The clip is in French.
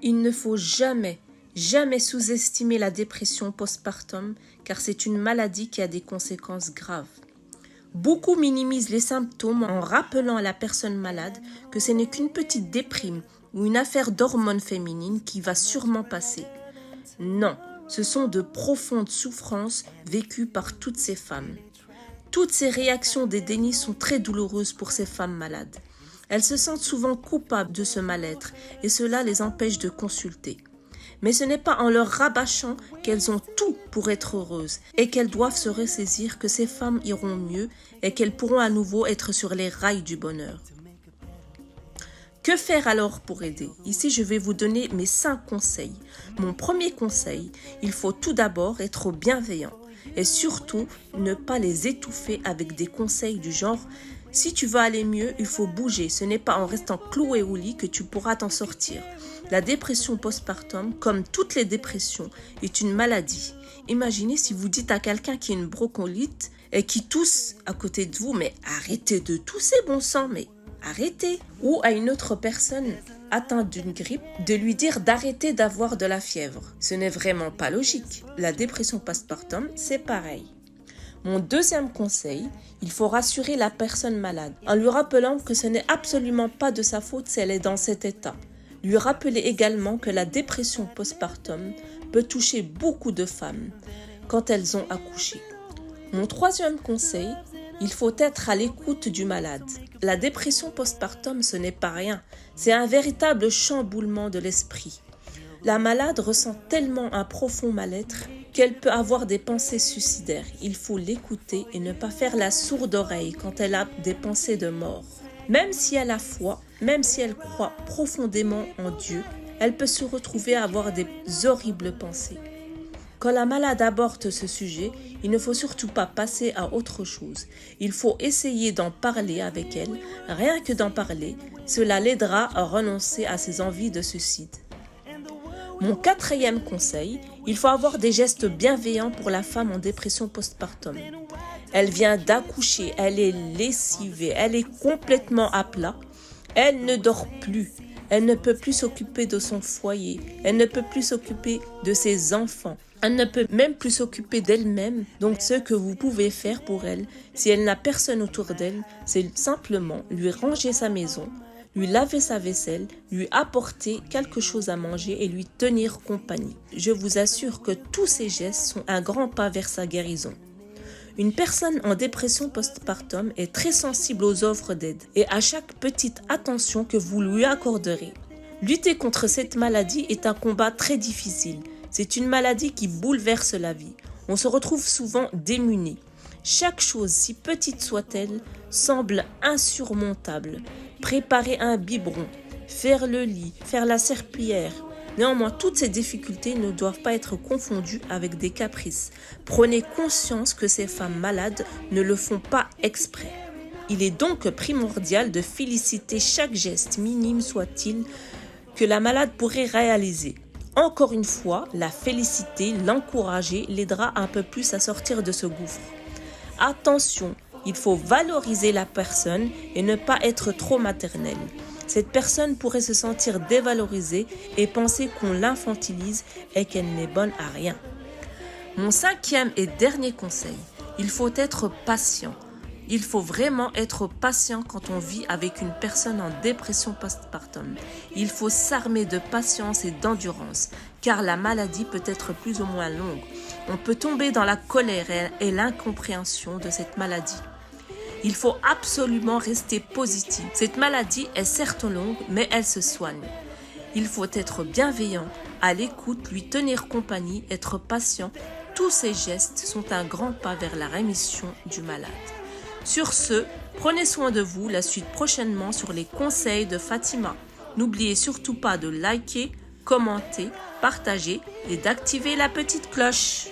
Il ne faut jamais, jamais sous-estimer la dépression postpartum car c'est une maladie qui a des conséquences graves. Beaucoup minimisent les symptômes en rappelant à la personne malade que ce n'est qu'une petite déprime ou une affaire d'hormones féminines qui va sûrement passer. Non, ce sont de profondes souffrances vécues par toutes ces femmes. Toutes ces réactions des dénis sont très douloureuses pour ces femmes malades. Elles se sentent souvent coupables de ce mal-être et cela les empêche de consulter. Mais ce n'est pas en leur rabâchant qu'elles ont tout pour être heureuses et qu'elles doivent se ressaisir que ces femmes iront mieux et qu'elles pourront à nouveau être sur les rails du bonheur. Que faire alors pour aider? Ici, je vais vous donner mes 5 conseils. Mon premier conseil, il faut tout d'abord être bienveillant et surtout ne pas les étouffer avec des conseils du genre « si tu veux aller mieux, il faut bouger, ce n'est pas en restant cloué au lit que tu pourras t'en sortir ». La dépression postpartum, comme toutes les dépressions, est une maladie. Imaginez si vous dites à quelqu'un qui a une bronchiolite et qui tousse à côté de vous « mais arrêtez de tousser, bon sang, mais arrêtez !» Ou à une autre personne atteinte d'une grippe, de lui dire d'arrêter d'avoir de la fièvre. Ce n'est vraiment pas logique. La dépression postpartum, c'est pareil. Mon deuxième conseil, il faut rassurer la personne malade en lui rappelant que ce n'est absolument pas de sa faute si elle est dans cet état. Lui rappeler également que la dépression postpartum peut toucher beaucoup de femmes quand elles ont accouché. Mon troisième conseil, il faut être à l'écoute du malade. La dépression postpartum, ce n'est pas rien, c'est un véritable chamboulement de l'esprit. La malade ressent tellement un profond mal-être qu'elle peut avoir des pensées suicidaires. Il faut l'écouter et ne pas faire la sourde oreille quand elle a des pensées de mort. Même si elle a foi, même si elle croit profondément en Dieu, elle peut se retrouver à avoir des horribles pensées. Quand la malade aborde ce sujet, il ne faut surtout pas passer à autre chose. Il faut essayer d'en parler avec elle. Rien que d'en parler, cela l'aidera à renoncer à ses envies de suicide. Mon quatrième conseil, il faut avoir des gestes bienveillants pour la femme en dépression postpartum. Elle vient d'accoucher, elle est lessivée, elle est complètement à plat. Elle ne dort plus, elle ne peut plus s'occuper de son foyer, elle ne peut plus s'occuper de ses enfants. Elle ne peut même plus s'occuper d'elle-même. Donc ce que vous pouvez faire pour elle, si elle n'a personne autour d'elle, c'est simplement lui ranger sa maison, lui laver sa vaisselle, lui apporter quelque chose à manger et lui tenir compagnie. Je vous assure que tous ces gestes sont un grand pas vers sa guérison. Une personne en dépression postpartum est très sensible aux offres d'aide et à chaque petite attention que vous lui accorderez. Lutter contre cette maladie est un combat très difficile. C'est une maladie qui bouleverse la vie. On se retrouve souvent démuni. Chaque chose, si petite soit-elle, semble insurmontable. Préparer un biberon, faire le lit, faire la serpillière. Néanmoins, toutes ces difficultés ne doivent pas être confondues avec des caprices. Prenez conscience que ces femmes malades ne le font pas exprès. Il est donc primordial de féliciter chaque geste, minime soit-il, que la malade pourrait réaliser. Encore une fois, la féliciter, l'encourager l'aidera un peu plus à sortir de ce gouffre. Attention, il faut valoriser la personne et ne pas être trop maternel. Cette personne pourrait se sentir dévalorisée et penser qu'on l'infantilise et qu'elle n'est bonne à rien. Mon cinquième et dernier conseil, il faut être patient. Il faut vraiment être patient quand on vit avec une personne en dépression postpartum. Il faut s'armer de patience et d'endurance, car la maladie peut être plus ou moins longue. On peut tomber dans la colère et l'incompréhension de cette maladie. Il faut absolument rester positif. Cette maladie est certes longue, mais elle se soigne. Il faut être bienveillant, à l'écoute, lui tenir compagnie, être patient. Tous ces gestes sont un grand pas vers la rémission du malade. Sur ce, prenez soin de vous, la suite prochainement sur les conseils de Fatima. N'oubliez surtout pas de liker, commenter, partager et d'activer la petite cloche.